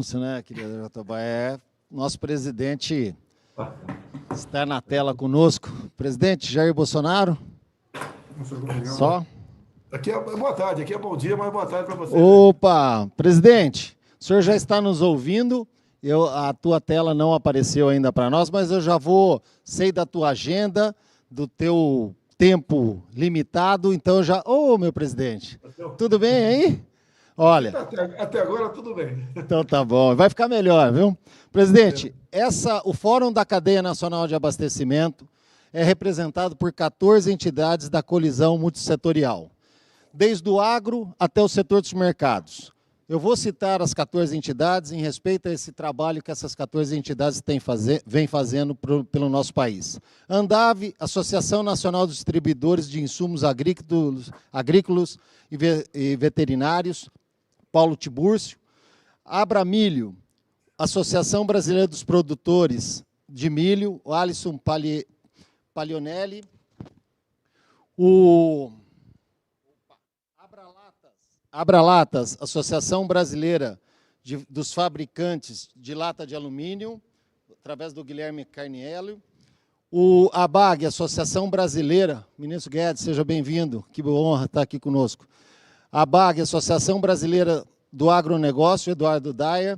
Isso, né, querida Jatobá? Nosso presidente está na tela conosco. Presidente Jair Bolsonaro. Só. Aqui é boa tarde, aqui é bom dia, mas boa tarde para você. Opa, presidente, o senhor já está nos ouvindo. A tua tela não apareceu ainda para nós, mas eu já sei da tua agenda, do teu tempo limitado, então eu já... Ô, meu presidente, tudo bem aí? Olha... Até agora tudo bem. Então tá bom, vai ficar melhor, viu? Presidente, o Fórum da Cadeia Nacional de Abastecimento é representado por 14 entidades da colisão multissetorial, desde o agro até o setor dos mercados. Eu vou citar as 14 entidades em respeito a esse trabalho que essas 14 entidades vêm fazendo pelo nosso país. Andave, Associação Nacional dos Distribuidores de Insumos Agrícolas e Veterinários, Paulo Tibúrcio, Abramilho, Associação Brasileira dos Produtores de Milho, o Alisson Palionelli, o Abralatas, Associação Brasileira dos Fabricantes de Lata de Alumínio, através do Guilherme Carniello, o ABAG, Associação Brasileira, ministro Guedes, seja bem-vindo, que honra estar aqui conosco. A ABAG, Associação Brasileira do Agronegócio, Eduardo Dyer.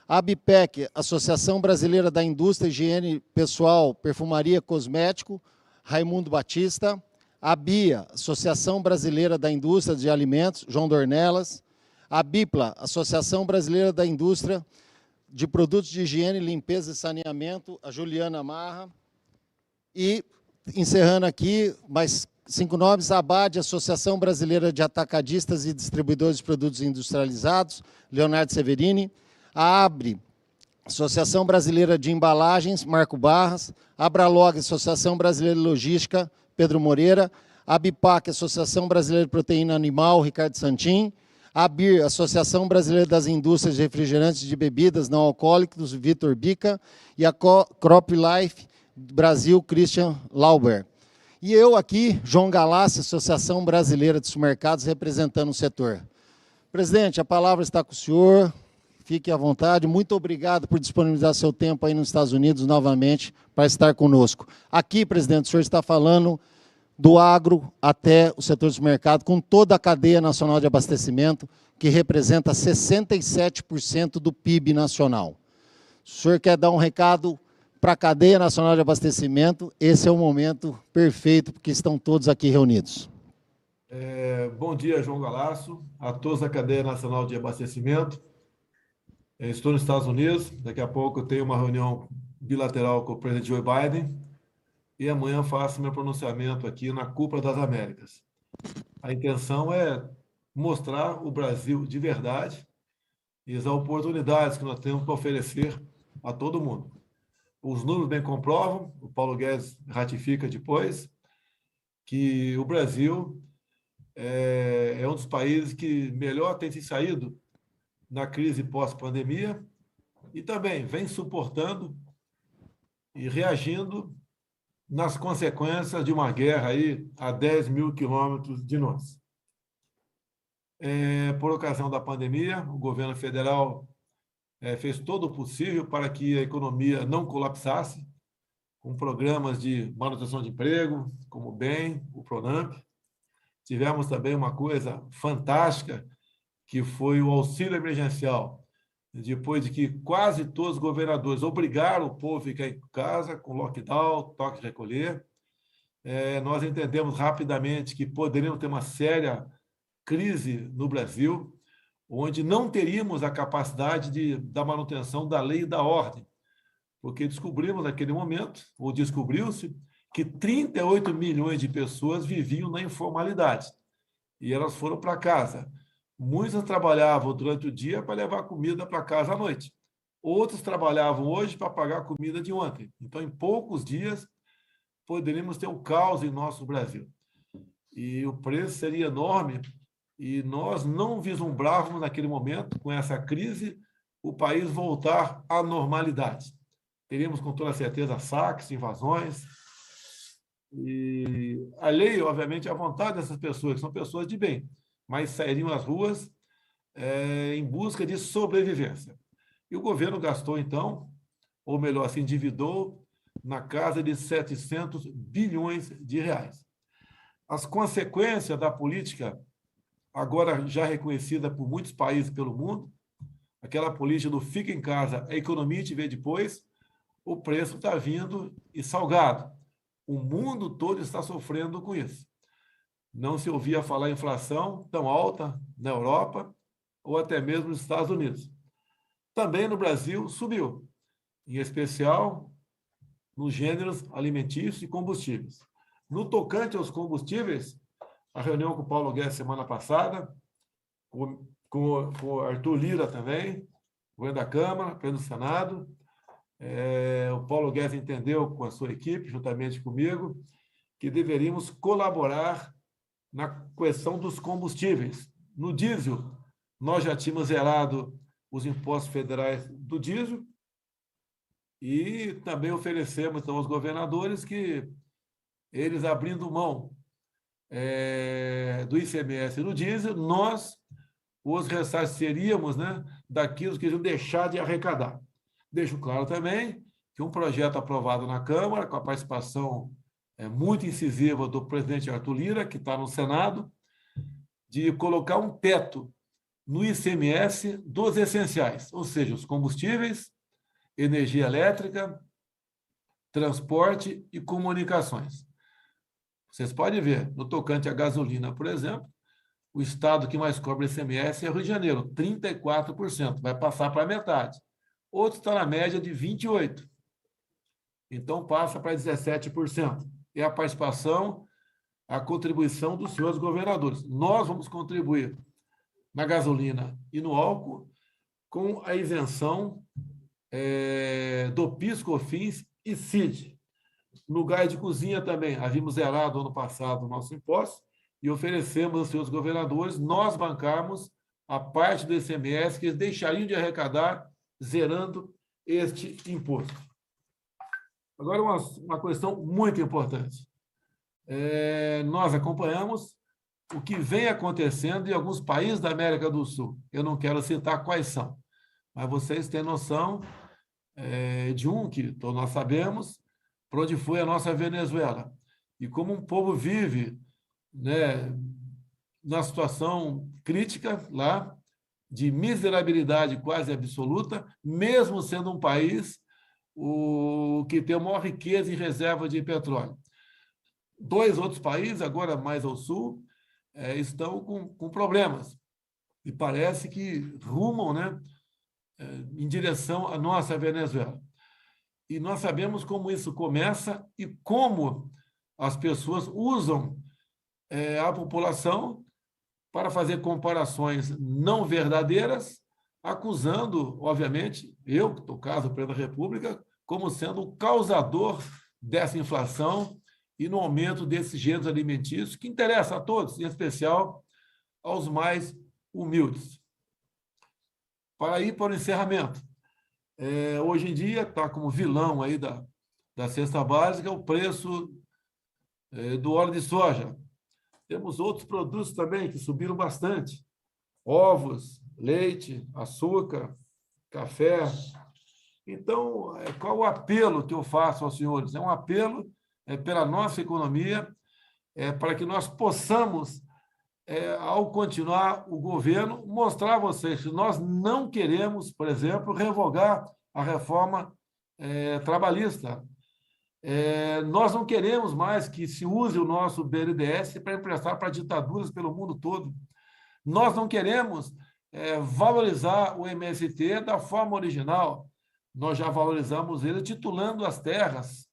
A ABPEC, Associação Brasileira da Indústria, Higiene Pessoal, Perfumaria, Cosmético, Raimundo Batista. A BIA, Associação Brasileira da Indústria de Alimentos, João Dornelas. A BIPLA, Associação Brasileira da Indústria de Produtos de Higiene, Limpeza e Saneamento, a Juliana Marra. E, encerrando aqui, mais 5 nomes, a ABAD, Associação Brasileira de Atacadistas e Distribuidores de Produtos Industrializados, Leonardo Severini. A ABRE, Associação Brasileira de Embalagens, Marco Barras. A Abralog, Associação Brasileira de Logística, Pedro Moreira. A ABIPAC, Associação Brasileira de Proteína Animal, Ricardo Santin. A ABIR, Associação Brasileira das Indústrias de Refrigerantes de Bebidas Não Alcoólicos, Vitor Bica. E a Crop Life Brasil, Christian Lauber. E eu aqui, João Galassi, Associação Brasileira de Supermercados, representando o setor. Presidente, a palavra está com o senhor, fique à vontade. Muito obrigado por disponibilizar seu tempo aí nos Estados Unidos novamente para estar conosco. Aqui, presidente, o senhor está falando do agro até o setor do supermercado, com toda a cadeia nacional de abastecimento, que representa 67% do PIB nacional. O senhor quer dar um recado para a cadeia nacional de abastecimento? Esse é o momento perfeito, porque estão todos aqui reunidos. Bom dia, João Galasso, a todos da cadeia nacional de abastecimento. Estou nos Estados Unidos, daqui a pouco eu tenho uma reunião bilateral com o presidente Joe Biden e amanhã faço meu pronunciamento aqui na Cúpula das Américas. A intenção é mostrar o Brasil de verdade e as oportunidades que nós temos para oferecer a todo mundo. Os números bem comprovam, o Paulo Guedes ratifica depois, que o Brasil é um dos países que melhor tem se saído na crise pós-pandemia e também vem suportando e reagindo nas consequências de uma guerra aí a 10 mil quilômetros de nós. Por ocasião da pandemia, o governo federal fez todo o possível para que a economia não colapsasse, com programas de manutenção de emprego, como o BEM, o PRONAMP. Tivemos também uma coisa fantástica, que foi o auxílio emergencial, depois de que quase todos os governadores obrigaram o povo a ficar em casa, com lockdown, toque de recolher. Nós entendemos rapidamente que poderíamos ter uma séria crise no Brasil, onde não teríamos a capacidade da manutenção da lei e da ordem, porque descobrimos naquele momento, ou descobriu-se, que 38 milhões de pessoas viviam na informalidade, e elas foram para casa. Muitas trabalhavam durante o dia para levar comida para casa à noite. Outros trabalhavam hoje para pagar a comida de ontem. Então, em poucos dias, poderíamos ter um caos em nosso Brasil. E o preço seria enorme, e nós não vislumbrávamos naquele momento, com essa crise, o país voltar à normalidade. Teríamos, com toda certeza, saques, invasões. E alheio, obviamente, à vontade dessas pessoas, que são pessoas de bem, mas sairiam às ruas em busca de sobrevivência. E o governo gastou, então, ou melhor, se endividou na casa de 700 bilhões de reais. As consequências da política, agora já reconhecida por muitos países pelo mundo, aquela política do fica em casa, a economia te vê depois, o preço está vindo e salgado. O mundo todo está sofrendo com isso. Não se ouvia falar em inflação tão alta na Europa ou até mesmo nos Estados Unidos. Também no Brasil subiu, em especial nos gêneros alimentícios e combustíveis. No tocante aos combustíveis, a reunião com o Paulo Guedes semana passada, com o Arthur Lira também, governo da Câmara, presidente do Senado, o Paulo Guedes entendeu com a sua equipe, juntamente comigo, que deveríamos colaborar na questão dos combustíveis. No diesel, nós já tínhamos zerado os impostos federais do diesel e também oferecemos então, aos governadores que eles abrindo mão do ICMS no diesel, nós os ressarciríamos, né, daquilo que eles iam deixar de arrecadar. Deixo claro também que um projeto aprovado na Câmara, com a participação muito incisiva do presidente Arthur Lira, que está no Senado, de colocar um teto no ICMS dos essenciais, ou seja, os combustíveis, energia elétrica, transporte e comunicações. Vocês podem ver, no tocante à gasolina, por exemplo, o estado que mais cobra ICMS é o Rio de Janeiro, 34%, vai passar para a metade. Outro está na média de 28%. Então, passa para 17%. É a participação, a contribuição dos senhores governadores. Nós vamos contribuir na gasolina e no álcool com a isenção do PIS, COFINS e CID. No gás de cozinha também, havíamos zerado ano passado o nosso imposto e oferecemos aos senhores governadores, nós bancarmos a parte do ICMS que eles deixariam de arrecadar zerando este imposto. Agora, uma questão muito importante. Nós acompanhamos o que vem acontecendo em alguns países da América do Sul. Eu não quero citar quais são, mas vocês têm noção de um que todos nós sabemos, para onde foi a nossa Venezuela. E como um povo vive, né, na situação crítica lá, de miserabilidade quase absoluta, mesmo sendo um país que tem a maior riqueza em reserva de petróleo. 2 outros países, agora mais ao sul, estão com problemas. E parece que rumam, né, em direção à nossa Venezuela. E nós sabemos como isso começa e como as pessoas usam a população para fazer comparações não verdadeiras, acusando, obviamente, eu, no caso, o presidente da República, como sendo o causador dessa inflação e no aumento desses gêneros alimentícios, que interessa a todos, em especial aos mais humildes. Para ir para o encerramento, hoje em dia está como vilão aí da cesta básica o preço do óleo de soja. Temos outros produtos também que subiram bastante. Ovos, leite, açúcar, café. Então, qual o apelo que eu faço aos senhores? É um apelo pela nossa economia, para que nós possamos, ao continuar o governo, mostrar a vocês que nós não queremos, por exemplo, revogar a reforma trabalhista. Nós não queremos mais que se use o nosso BNDES para emprestar para ditaduras pelo mundo todo. Nós não queremos valorizar o MST da forma original. Nós já valorizamos ele titulando as terras.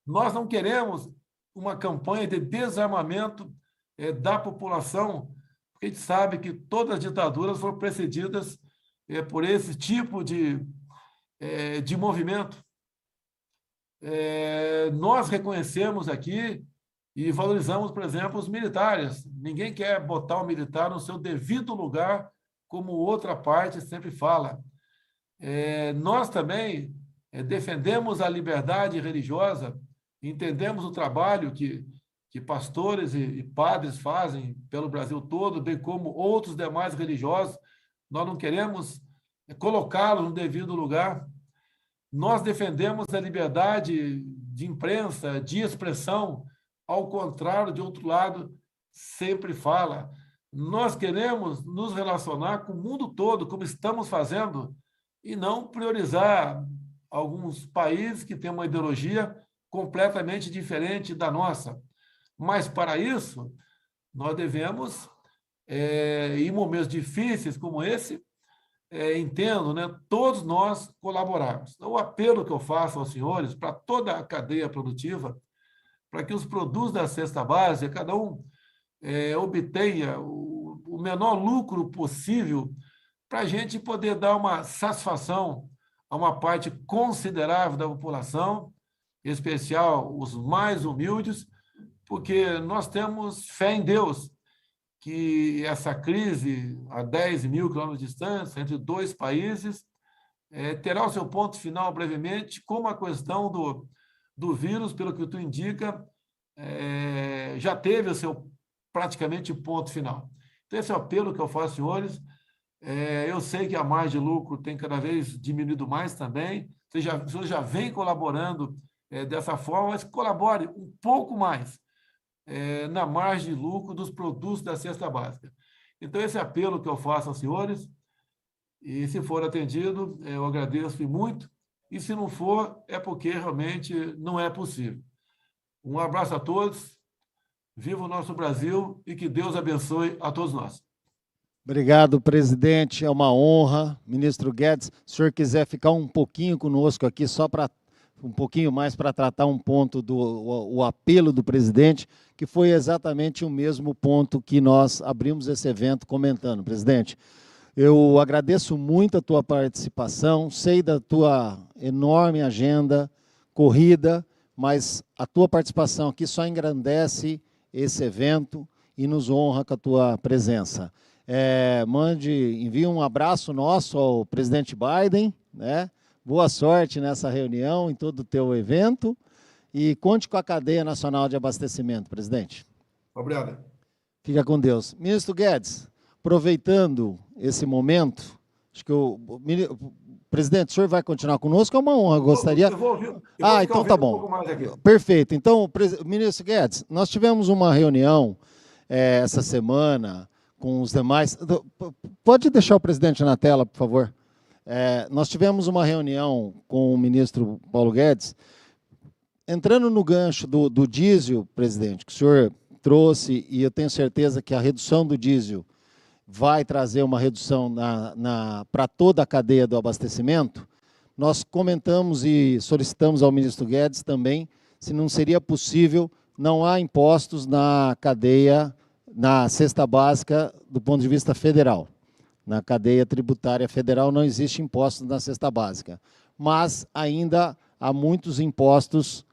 Nós não queremos uma campanha de desarmamento da população, porque a gente sabe que todas as ditaduras foram precedidas por esse tipo de movimento. Nós reconhecemos aqui e valorizamos, por exemplo, os militares. Ninguém quer botar o militar no seu devido lugar, como outra parte sempre fala. Nós também defendemos a liberdade religiosa, entendemos o trabalho que pastores e padres fazem pelo Brasil todo, bem como outros demais religiosos. Nós não queremos colocá-lo no devido lugar. Nós defendemos a liberdade de imprensa, de expressão, ao contrário, de outro lado, sempre fala. Nós queremos nos relacionar com o mundo todo, como estamos fazendo, e não priorizar alguns países que têm uma ideologia completamente diferente da nossa. Mas, para isso, nós devemos, em momentos difíceis como esse, entendo, né, todos nós colaborarmos. Então, o apelo que eu faço aos senhores, para toda a cadeia produtiva, para que os produtos da cesta básica, cada um obtenha o menor lucro possível, para a gente poder dar uma satisfação a uma parte considerável da população, em especial os mais humildes, porque nós temos fé em Deus, que essa crise, a 10 mil quilômetros de distância, entre dois países, terá o seu ponto final brevemente, como a questão do vírus, pelo que tu indica, já teve o seu praticamente ponto final. Então, esse é o apelo que eu faço, senhores. Eu sei que a margem de lucro tem cada vez diminuído mais também. Os senhores já vem colaborando dessa forma, mas colabore um pouco mais na margem de lucro dos produtos da cesta básica. Então, esse apelo que eu faço aos senhores, e se for atendido, eu agradeço muito, e se não for, é porque realmente não é possível. Um abraço a todos, viva o nosso Brasil e que Deus abençoe a todos nós. Obrigado, presidente, é uma honra. Ministro Guedes, se o senhor quiser ficar um pouquinho conosco aqui, só para um pouquinho mais para tratar um ponto do apelo do presidente, que foi exatamente o mesmo ponto que nós abrimos esse evento comentando. Presidente, eu agradeço muito a tua participação, sei da tua enorme agenda corrida, mas a tua participação aqui só engrandece esse evento e nos honra com a tua presença. Envie um abraço nosso ao presidente Biden, né? Boa sorte nessa reunião, em todo o teu evento, e conte com a cadeia nacional de abastecimento, presidente. Obrigado. Fica com Deus. Ministro Guedes, aproveitando esse momento, acho que presidente, o senhor vai continuar conosco, é uma honra, gostaria... Eu vou ouvir, então tá bom. Perfeito. Então, ministro Guedes, nós tivemos uma reunião essa semana com os demais... Pode deixar o presidente na tela, por favor? Nós tivemos uma reunião com o ministro Paulo Guedes, entrando no gancho do diesel, presidente, que o senhor trouxe, e eu tenho certeza que a redução do diesel vai trazer uma redução para toda a cadeia do abastecimento. Nós comentamos e solicitamos ao ministro Guedes também se não seria possível, não há impostos na cadeia, na cesta básica do ponto de vista federal. Na cadeia tributária federal não existe impostos na cesta básica, mas ainda há muitos impostos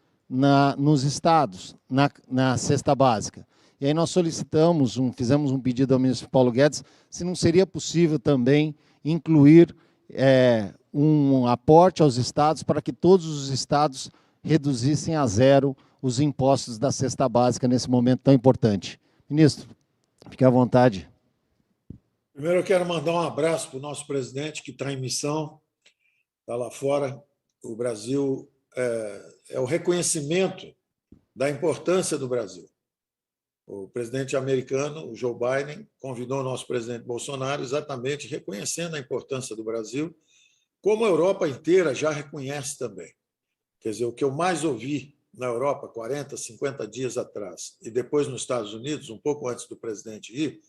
nos estados, na cesta básica. E aí nós solicitamos, fizemos um pedido ao ministro Paulo Guedes, se não seria possível também incluir um aporte aos estados para que todos os estados reduzissem a zero os impostos da cesta básica nesse momento tão importante. Ministro, fique à vontade. Primeiro, eu quero mandar um abraço para o nosso presidente, que está em missão, está lá fora. O Brasil é o reconhecimento da importância do Brasil. O presidente americano, o Joe Biden, convidou o nosso presidente Bolsonaro exatamente reconhecendo a importância do Brasil, como a Europa inteira já reconhece também. Quer dizer, o que eu mais ouvi na Europa 40, 50 dias atrás, e depois nos Estados Unidos, um pouco antes do presidente ir,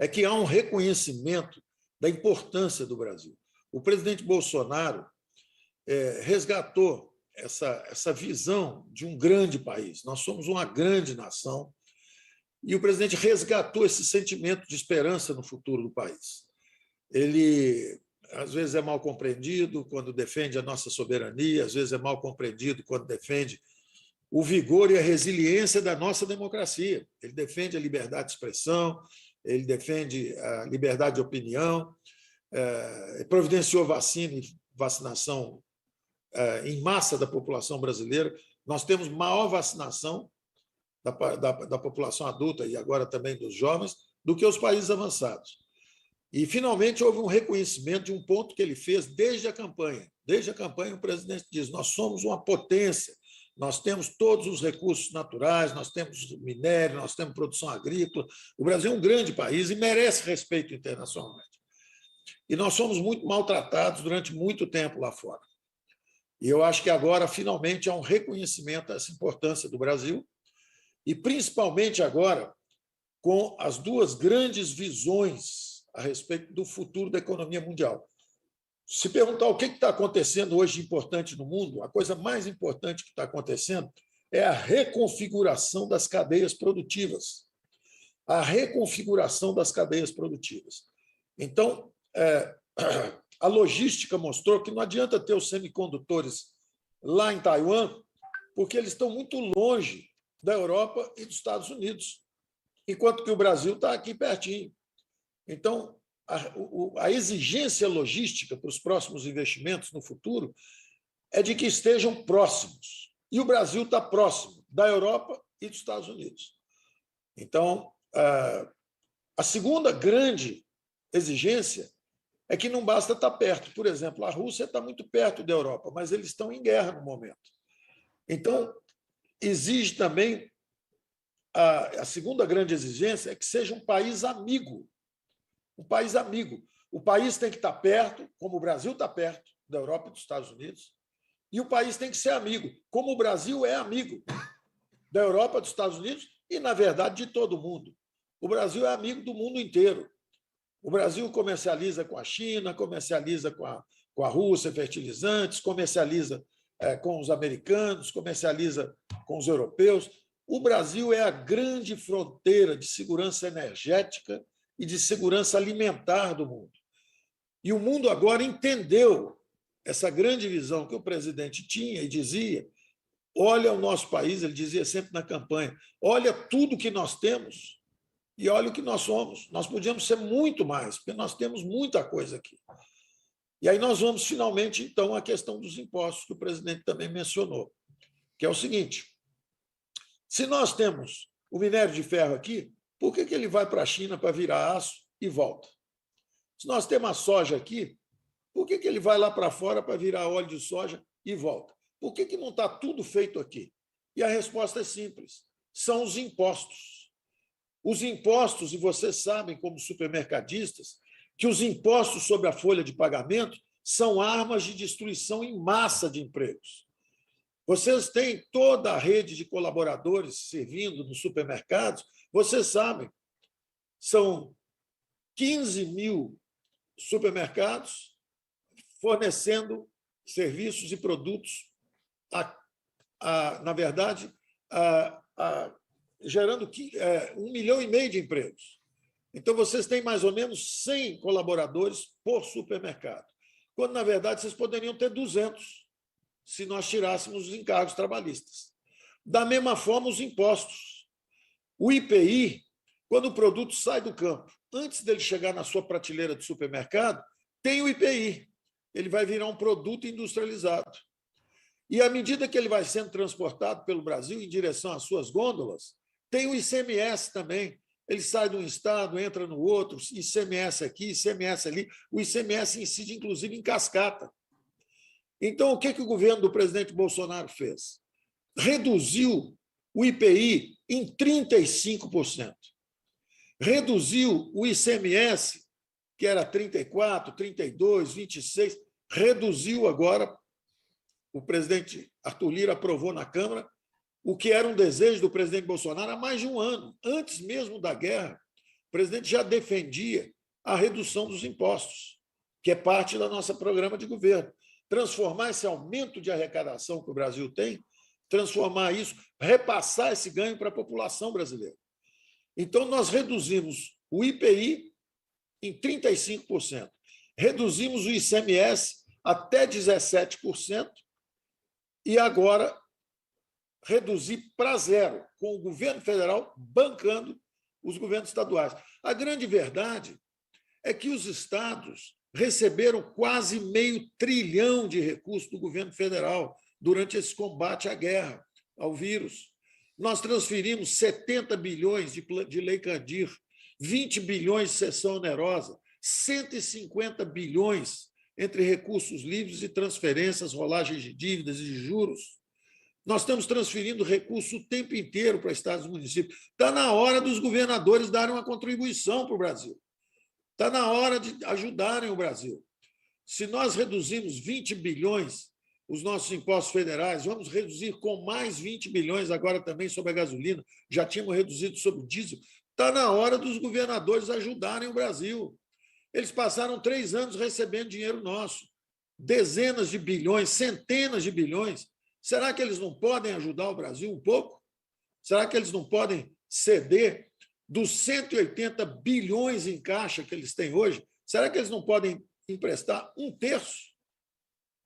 é que há um reconhecimento da importância do Brasil. O presidente Bolsonaro resgatou essa visão de um grande país. Nós somos uma grande nação e o presidente resgatou esse sentimento de esperança no futuro do país. Ele, às vezes, é mal compreendido quando defende a nossa soberania, às vezes é mal compreendido quando defende o vigor e a resiliência da nossa democracia. Ele defende a liberdade de expressão, ele defende a liberdade de opinião, providenciou vacina e vacinação em massa da população brasileira. Nós temos maior vacinação da população adulta e agora também dos jovens do que os países avançados. E, finalmente, houve um reconhecimento de um ponto que ele fez desde a campanha. Desde a campanha, o presidente diz: nós somos uma potência, nós temos todos os recursos naturais, nós temos minério, nós temos produção agrícola. O Brasil é um grande país e merece respeito internacionalmente. E nós somos muito maltratados durante muito tempo lá fora. E eu acho que agora, finalmente, há um reconhecimento dessa importância do Brasil, e principalmente agora, com as duas grandes visões a respeito do futuro da economia mundial. Se perguntar o que está acontecendo hoje importante no mundo, a coisa mais importante que está acontecendo é a reconfiguração das cadeias produtivas. A reconfiguração das cadeias produtivas. Então, a logística mostrou que não adianta ter os semicondutores lá em Taiwan, porque eles estão muito longe da Europa e dos Estados Unidos, enquanto que o Brasil está aqui pertinho. Então, a exigência logística para os próximos investimentos no futuro é de que estejam próximos. E o Brasil está próximo da Europa e dos Estados Unidos. Então, a segunda grande exigência é que não basta estar perto. Por exemplo, a Rússia está muito perto da Europa, mas eles estão em guerra no momento. Então, exige também, a segunda grande exigência é que seja um país amigo. Um país amigo. O país tem que estar perto, como o Brasil está perto da Europa e dos Estados Unidos, e o país tem que ser amigo, como o Brasil é amigo da Europa, dos Estados Unidos e, na verdade, de todo mundo. O Brasil é amigo do mundo inteiro. O Brasil comercializa com a China, comercializa com a Rússia fertilizantes, comercializa com os americanos, comercializa com os europeus. O Brasil é a grande fronteira de segurança energética e de segurança alimentar do mundo. E o mundo agora entendeu essa grande visão que o presidente tinha e dizia: olha o nosso país, ele dizia sempre na campanha, olha tudo que nós temos e olha o que nós somos. Nós podíamos ser muito mais, porque nós temos muita coisa aqui. E aí nós vamos, finalmente, então, à questão dos impostos, que o presidente também mencionou, que é o seguinte: se nós temos o minério de ferro aqui, por que ele vai para a China para virar aço e volta? Se nós temos a soja aqui, por que ele vai lá para fora para virar óleo de soja e volta? Por que não está tudo feito aqui? E a resposta é simples: são os impostos. Os impostos, e vocês sabem, como supermercadistas, que os impostos sobre a folha de pagamento são armas de destruição em massa de empregos. Vocês têm toda a rede de colaboradores servindo nos supermercados, vocês sabem, são 15 mil supermercados fornecendo serviços e produtos, na verdade, gerando 1,5 milhão de empregos. Então, vocês têm mais ou menos 100 colaboradores por supermercado, quando, na verdade, vocês poderiam ter 200, se nós tirássemos os encargos trabalhistas. Da mesma forma, os impostos. O IPI, quando o produto sai do campo, antes dele chegar na sua prateleira de supermercado, tem o IPI. Ele vai virar um produto industrializado. E, à medida que ele vai sendo transportado pelo Brasil em direção às suas gôndolas, tem o ICMS também. Ele sai de um estado, entra no outro, ICMS aqui, ICMS ali. O ICMS incide, inclusive, em cascata. Então, o que o governo do presidente Bolsonaro fez? Reduziu o IPI em 35%. Reduziu o ICMS, que era 34%, 32%, 26%, reduziu agora. O presidente Arthur Lira aprovou na Câmara o que era um desejo do presidente Bolsonaro há mais de um ano. Antes mesmo da guerra, o presidente já defendia a redução dos impostos, que é parte do nosso programa de governo. Transformar esse aumento de arrecadação que o Brasil tem, transformar isso, repassar esse ganho para a população brasileira. Então, nós reduzimos o IPI em 35%, reduzimos o ICMS até 17%, e agora reduzir para zero, com o governo federal bancando os governos estaduais. A grande verdade é que os estados receberam quase R$500 bilhão de recursos do governo federal durante esse combate à guerra, ao vírus. Nós transferimos 70 bilhões de Lei Candir, 20 bilhões de cessão onerosa, 150 bilhões entre recursos livres e transferências, rolagens de dívidas e de juros. Nós estamos transferindo recurso o tempo inteiro para estados e municípios. Está na hora dos governadores darem uma contribuição para o Brasil. Está na hora de ajudarem o Brasil. Se nós reduzimos 20 bilhões os nossos impostos federais, vamos reduzir com mais 20 bilhões agora também sobre a gasolina, já tínhamos reduzido sobre o diesel. Está na hora dos governadores ajudarem o Brasil. Eles passaram 3 anos recebendo dinheiro nosso, dezenas de bilhões, centenas de bilhões. Será que eles não podem ajudar o Brasil um pouco? Será que eles não podem ceder dos 180 bilhões em caixa que eles têm hoje? Será que eles não podem emprestar 1/3?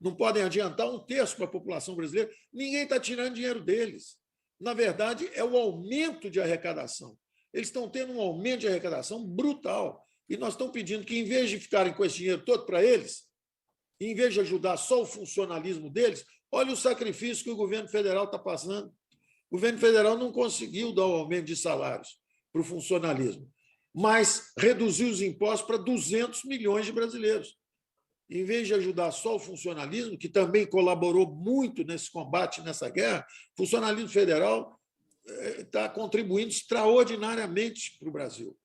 Não podem adiantar 1/3 para a população brasileira? Ninguém está tirando dinheiro deles. Na verdade, é o aumento de arrecadação. Eles estão tendo um aumento de arrecadação brutal. E nós estamos pedindo que, em vez de ficarem com esse dinheiro todo para eles, em vez de ajudar só o funcionalismo deles, olha o sacrifício que o governo federal está passando. O governo federal não conseguiu dar o aumento de salários para o funcionalismo, mas reduziu os impostos para 200 milhões de brasileiros. Em vez de ajudar só o funcionalismo, que também colaborou muito nesse combate, nessa guerra, o funcionalismo federal está contribuindo extraordinariamente para o Brasil.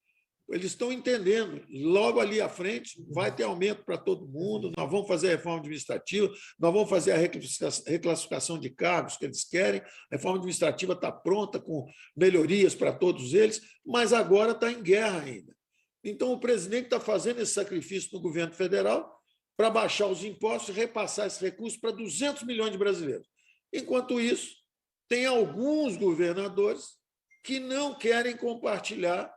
Eles estão entendendo, logo ali à frente vai ter aumento para todo mundo, nós vamos fazer a reforma administrativa, nós vamos fazer a reclassificação de cargos que eles querem, a reforma administrativa está pronta, com melhorias para todos eles, mas agora está em guerra ainda. Então, o presidente está fazendo esse sacrifício no governo federal para baixar os impostos e repassar esse recurso para 200 milhões de brasileiros. Enquanto isso, tem alguns governadores que não querem compartilhar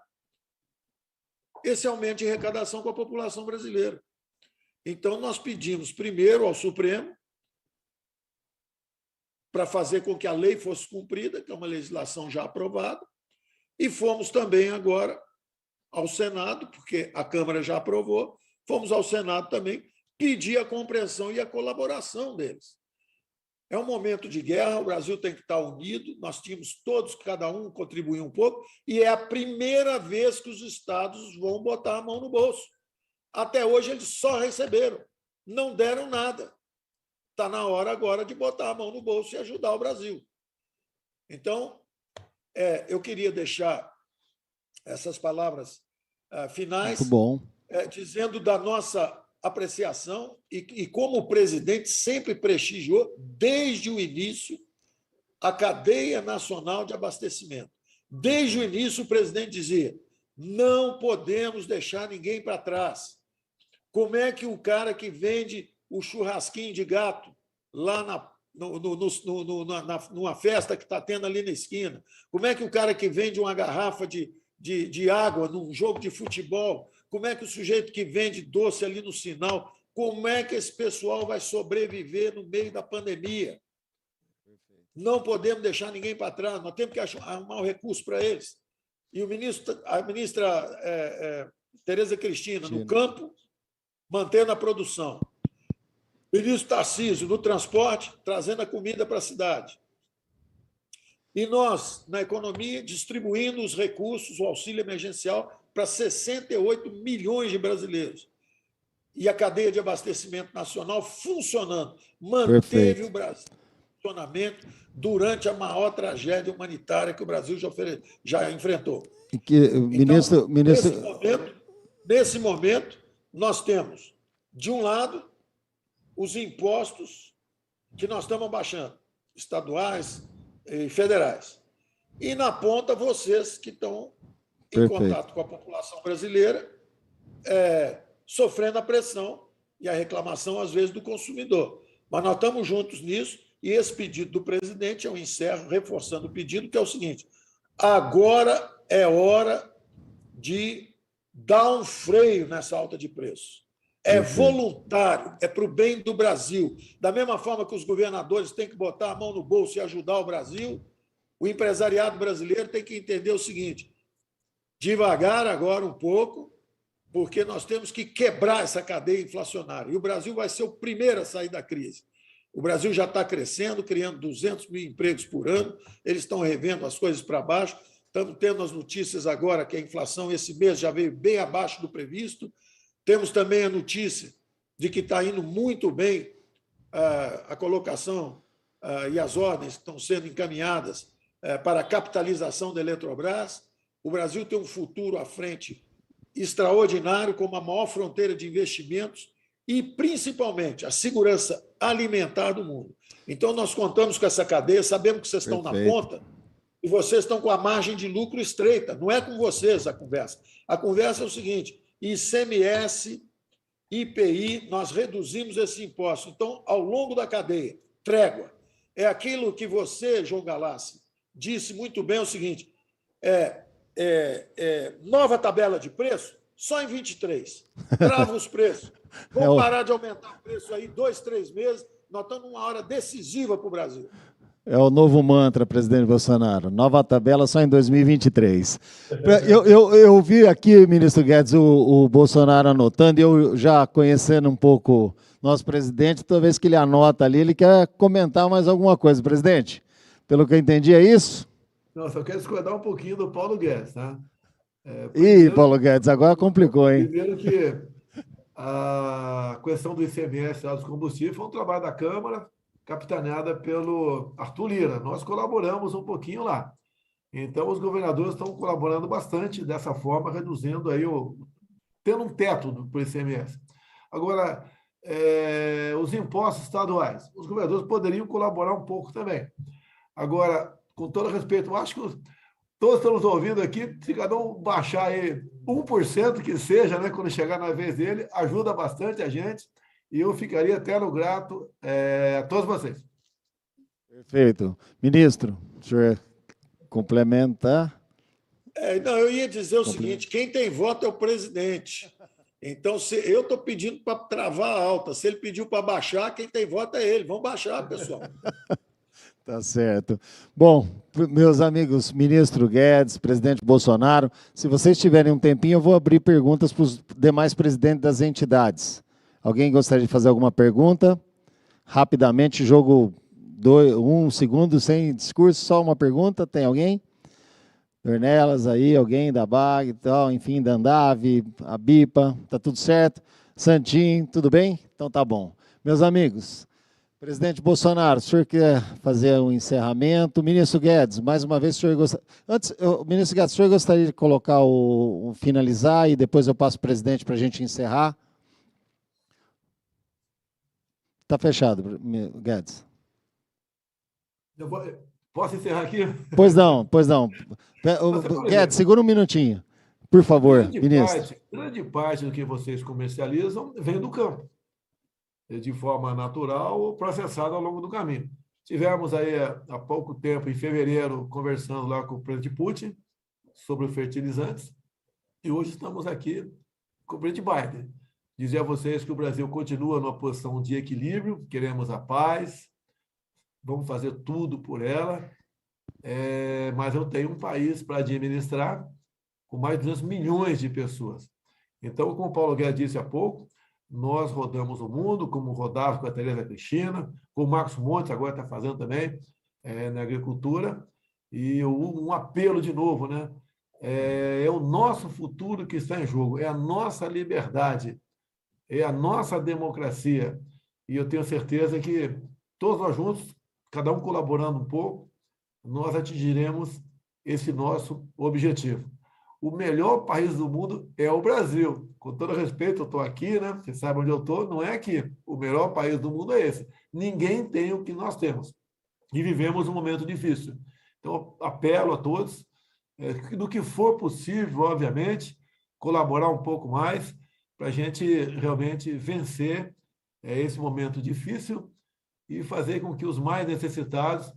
esse aumento de arrecadação com a população brasileira. Então, nós pedimos primeiro ao Supremo para fazer com que a lei fosse cumprida, que é uma legislação já aprovada, e fomos também agora ao Senado, porque a Câmara já aprovou, fomos ao Senado também pedir a compreensão e a colaboração deles. É um momento de guerra, o Brasil tem que estar unido, nós tínhamos todos, cada um contribuir um pouco, e é a primeira vez que os estados vão botar a mão no bolso. Até hoje eles só receberam, não deram nada. Está na hora agora de botar a mão no bolso e ajudar o Brasil. Então, eu queria deixar essas palavras finais, muito bom, dizendo da nossa apreciação e como o presidente sempre prestigiou, desde o início, a cadeia nacional de abastecimento. Desde o início, o presidente dizia: não podemos deixar ninguém para trás. Como é que o cara que vende o churrasquinho de gato lá numa festa que está tendo ali na esquina, como é que o cara que vende uma garrafa de água num jogo de futebol, como é que o sujeito que vende doce ali no sinal, como é que esse pessoal vai sobreviver no meio da pandemia? Não podemos deixar ninguém para trás, nós temos que arrumar um recurso para eles. E a ministra Tereza Cristina, no campo, mantendo a produção. O ministro Tarcísio, no transporte, trazendo a comida para a cidade. E nós, na economia, distribuindo os recursos, o auxílio emergencial, para 68 milhões de brasileiros. E a cadeia de abastecimento nacional funcionando. Manteve o Brasil em funcionamento durante a maior tragédia humanitária que o Brasil já enfrentou. Ministro... Nesse momento, nós temos, de um lado, os impostos que nós estamos abaixando, estaduais e federais. E, na ponta, vocês que estão em contato com a população brasileira, sofrendo a pressão e a reclamação, às vezes, do consumidor. Mas nós estamos juntos nisso, e esse pedido do presidente, eu encerro reforçando o pedido, que é o seguinte: agora é hora de dar um freio nessa alta de preço. É voluntário, é para o bem do Brasil. Da mesma forma que os governadores têm que botar a mão no bolso e ajudar o Brasil, o empresariado brasileiro tem que entender o seguinte: devagar agora um pouco, porque nós temos que quebrar essa cadeia inflacionária. E o Brasil vai ser o primeiro a sair da crise. O Brasil já está crescendo, criando 200 mil empregos por ano, eles estão revendo as coisas para baixo. Estamos tendo as notícias agora que a inflação esse mês já veio bem abaixo do previsto. Temos também a notícia de que está indo muito bem a colocação e as ordens que estão sendo encaminhadas para a capitalização da Eletrobras. O Brasil tem um futuro à frente extraordinário, como a maior fronteira de investimentos e, principalmente, a segurança alimentar do mundo. Então, nós contamos com essa cadeia, sabemos que vocês estão na ponta e vocês estão com a margem de lucro estreita. Não é com vocês a conversa. A conversa é o seguinte: ICMS, IPI, nós reduzimos esse imposto. Então, ao longo da cadeia, trégua. É aquilo que você, João Galassi, disse muito bem, é o seguinte: nova tabela de preço, só em 23. Trava os preços. Vamos parar de aumentar o preço aí 2, 3 meses. Nós estamos numa hora decisiva para o Brasil. É o novo mantra, presidente Bolsonaro. Nova tabela só em 2023. Eu vi aqui, ministro Guedes, o Bolsonaro anotando, e eu já conhecendo um pouco nosso presidente, toda vez que ele anota ali, ele quer comentar mais alguma coisa. Presidente, pelo que eu entendi, é isso? Não, só quero discordar um pouquinho do Paulo Guedes, tá? Paulo Guedes, agora complicou, hein? Primeiro que a questão do ICMS dos combustíveis foi um trabalho da Câmara, capitaneada pelo Arthur Lira. Nós colaboramos um pouquinho lá. Então, os governadores estão colaborando bastante dessa forma, reduzindo aí, tendo um teto para o ICMS. Agora, os impostos estaduais, os governadores poderiam colaborar um pouco também. Agora, com todo respeito, eu acho que todos estamos ouvindo aqui, se cada um baixar aí 1% que seja, né, quando chegar na vez dele, ajuda bastante a gente. E eu ficaria eterno grato a todos vocês. Perfeito. Ministro, o senhor complementa? Não, eu ia dizer o seguinte: quem tem voto é o presidente. Então, se eu estou pedindo para travar a alta, se ele pediu para baixar, quem tem voto é ele. Vamos baixar, pessoal. Tá certo. Bom, meus amigos, ministro Guedes, presidente Bolsonaro, se vocês tiverem um tempinho, eu vou abrir perguntas para os demais presidentes das entidades. Alguém gostaria de fazer alguma pergunta? Rapidamente, jogo 1 segundo, sem discurso, só uma pergunta. Tem alguém? Dornelas aí, alguém da BAG e tal, enfim, da Andave, a BIPA, tá tudo certo? Santinho, tudo bem? Então tá bom. Meus amigos, presidente Bolsonaro, o senhor quer fazer um encerramento? Ministro Guedes, mais uma vez, o senhor gostaria... Ministro Guedes, o senhor gostaria de colocar o finalizar e depois eu passo o presidente para a gente encerrar? Está fechado, Guedes. Posso encerrar aqui? Pois não. Guedes, segura um minutinho, por favor, ministro. Grande parte do que vocês comercializam vem do campo, de forma natural ou processada ao longo do caminho. Tivemos aí, há pouco tempo, em fevereiro, conversando lá com o presidente Putin sobre fertilizantes, e hoje estamos aqui com o presidente Biden. Dizer a vocês que o Brasil continua numa posição de equilíbrio, queremos a paz, vamos fazer tudo por ela, mas eu tenho um país para administrar com mais de 200 milhões de pessoas. Então, como o Paulo Guedes disse há pouco, nós rodamos o mundo, como rodava com a Tereza Cristina, como o Marcos Montes agora está fazendo também na agricultura, e um apelo de novo, né? É o nosso futuro que está em jogo, é a nossa liberdade, é a nossa democracia. E eu tenho certeza que todos nós juntos, cada um colaborando um pouco, nós atingiremos esse nosso objetivo. O melhor país do mundo é o Brasil. Com todo respeito, eu estou aqui, né? Você sabe onde eu estou, não é aqui. O melhor país do mundo é esse. Ninguém tem o que nós temos. E vivemos um momento difícil. Então, apelo a todos, no que for possível, obviamente, colaborar um pouco mais para a gente realmente vencer esse momento difícil e fazer com que os mais necessitados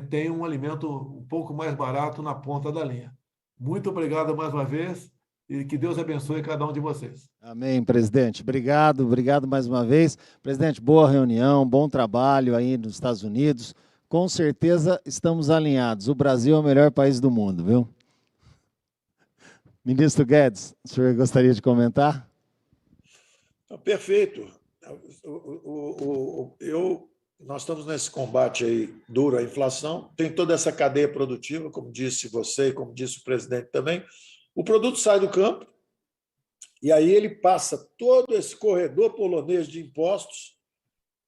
tenham um alimento um pouco mais barato na ponta da linha. Muito obrigado mais uma vez e que Deus abençoe cada um de vocês. Amém, presidente. Obrigado mais uma vez. Presidente, boa reunião, bom trabalho aí nos Estados Unidos. Com certeza estamos alinhados. O Brasil é o melhor país do mundo, viu? Ministro Guedes, o senhor gostaria de comentar? Perfeito. Nós estamos nesse combate aí duro à inflação, tem toda essa cadeia produtiva, como disse você e como disse o presidente também. O produto sai do campo, E aí ele passa todo esse corredor polonês de impostos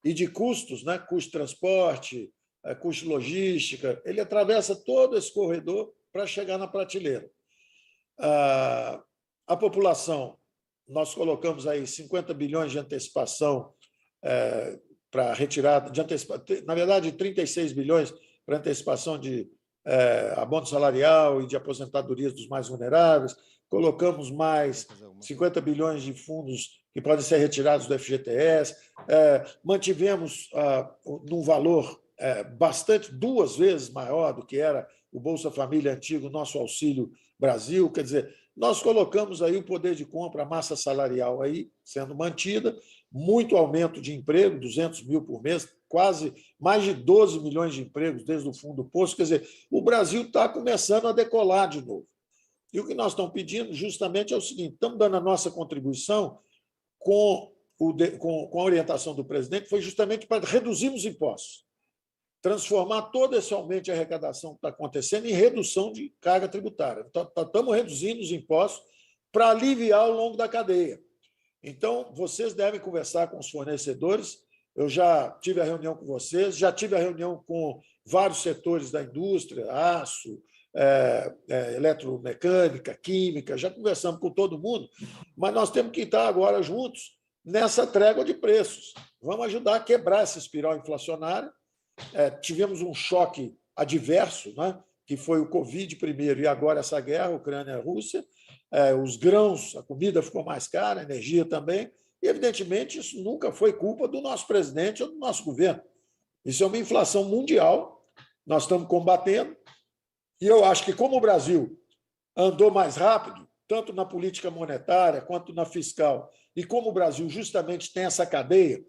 e de custos, né? Custo de transporte, custo de logística, ele atravessa todo esse corredor para chegar na prateleira. A população, nós colocamos aí 50 bilhões de antecipação para retirada, na verdade, 36 bilhões para antecipação de abono salarial e de aposentadorias dos mais vulneráveis, colocamos mais 50 bilhões de fundos que podem ser retirados do FGTS, mantivemos num valor bastante, 2 vezes maior do que era o Bolsa Família antigo, nosso Auxílio Brasil, quer dizer, nós colocamos aí o poder de compra, a massa salarial aí sendo mantida, muito aumento de emprego, 200 mil por mês, quase mais de 12 milhões de empregos desde o fundo do poço, quer dizer, o Brasil está começando a decolar de novo. E o que nós estamos pedindo justamente é o seguinte, estamos dando a nossa contribuição com a orientação do presidente, foi justamente para reduzirmos impostos, transformar todo esse aumento de arrecadação que está acontecendo em redução de carga tributária. Então, estamos reduzindo os impostos para aliviar ao longo da cadeia. Então, vocês devem conversar com os fornecedores. Eu já tive a reunião com vocês, já tive a reunião com vários setores da indústria, aço, eletromecânica, química, já conversamos com todo mundo, mas nós temos que estar agora juntos nessa trégua de preços. Vamos ajudar a quebrar essa espiral inflacionária. Tivemos um choque adverso, né? Que foi o Covid primeiro e agora essa guerra, Ucrânia-Rússia. Os grãos, a comida ficou mais cara, a energia também, e, evidentemente, isso nunca foi culpa do nosso presidente ou do nosso governo. Isso é uma inflação mundial, nós estamos combatendo, e eu acho que, como o Brasil andou mais rápido, tanto na política monetária quanto na fiscal, e como o Brasil justamente tem essa cadeia,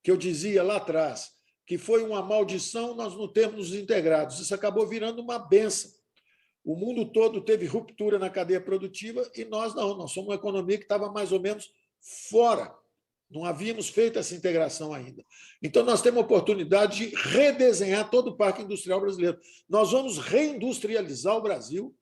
que eu dizia lá atrás, que foi uma maldição nós não termos nos integrados, isso acabou virando uma bênção. O mundo todo teve ruptura na cadeia produtiva e nós não, nós somos uma economia que estava mais ou menos fora, não havíamos feito essa integração ainda. Então, nós temos a oportunidade de redesenhar todo o parque industrial brasileiro. Nós vamos reindustrializar o Brasil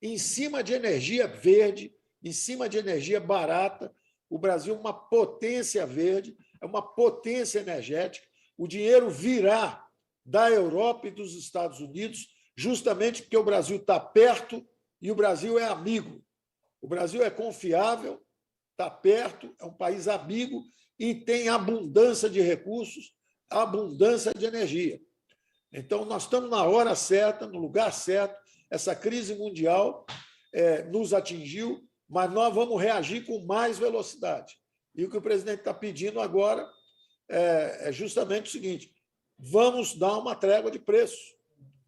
em cima de energia verde, em cima de energia barata. O Brasil é uma potência verde, é uma potência energética. O dinheiro virá da Europa e dos Estados Unidos, justamente porque o Brasil está perto e o Brasil é amigo. O Brasil é confiável, está perto, é um país amigo e tem abundância de recursos, abundância de energia. Então, nós estamos na hora certa, no lugar certo. Essa crise mundial nos atingiu, mas nós vamos reagir com mais velocidade. E o que o presidente está pedindo agora é justamente o seguinte: vamos dar uma trégua de preço,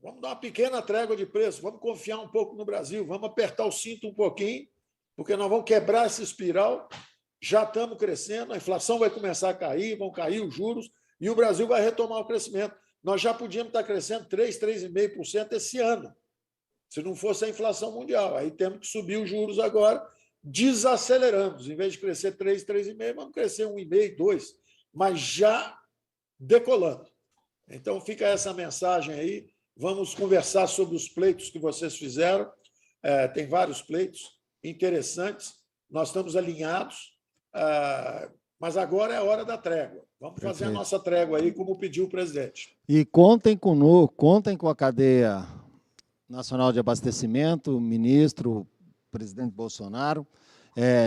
vamos dar uma pequena trégua de preço, vamos confiar um pouco no Brasil, vamos apertar o cinto um pouquinho, porque nós vamos quebrar essa espiral, já estamos crescendo, a inflação vai começar a cair, vão cair os juros e o Brasil vai retomar o crescimento. Nós já podíamos estar crescendo 3%, 3,5% esse ano, se não fosse a inflação mundial. Aí temos que subir os juros agora, desaceleramos. Em vez de crescer 3%, 3,5%, vamos crescer 1,5%, 2%, mas já decolando. Então, fica essa mensagem aí. Vamos conversar sobre os pleitos que vocês fizeram. Tem vários pleitos interessantes. Nós estamos alinhados, mas agora é a hora da trégua. Vamos fazer a nossa trégua aí, como pediu o presidente. E contem conosco, contem com a cadeia nacional de abastecimento, o ministro, o presidente Bolsonaro,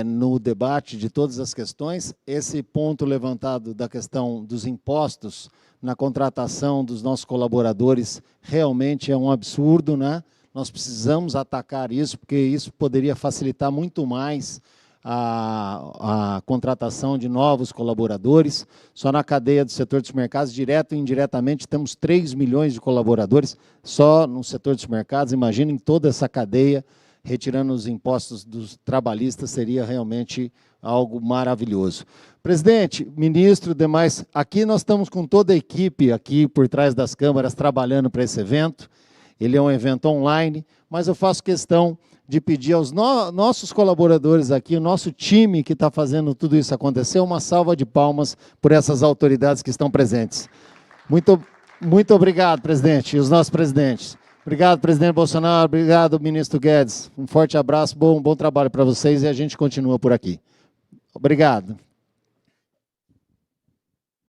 no debate de todas as questões. Esse ponto levantado da questão dos impostos na contratação dos nossos colaboradores realmente é um absurdo, né? Nós precisamos atacar isso, porque isso poderia facilitar muito mais a contratação de novos colaboradores. Só na cadeia do setor dos mercados, direto e indiretamente, temos 3 milhões de colaboradores só no setor dos mercados. Imaginem toda essa cadeia, retirando os impostos dos trabalhistas, seria realmente algo maravilhoso. Presidente, ministro, demais, aqui nós estamos com toda a equipe aqui por trás das câmeras trabalhando para esse evento. Ele é um evento online, mas eu faço questão de pedir aos nossos colaboradores aqui, o nosso time que está fazendo tudo isso acontecer, uma salva de palmas por essas autoridades que estão presentes. Muito obrigado, presidente, e os nossos presidentes. Obrigado, presidente Bolsonaro, obrigado, ministro Guedes. Um forte abraço, bom trabalho para vocês e a gente continua por aqui. Obrigado.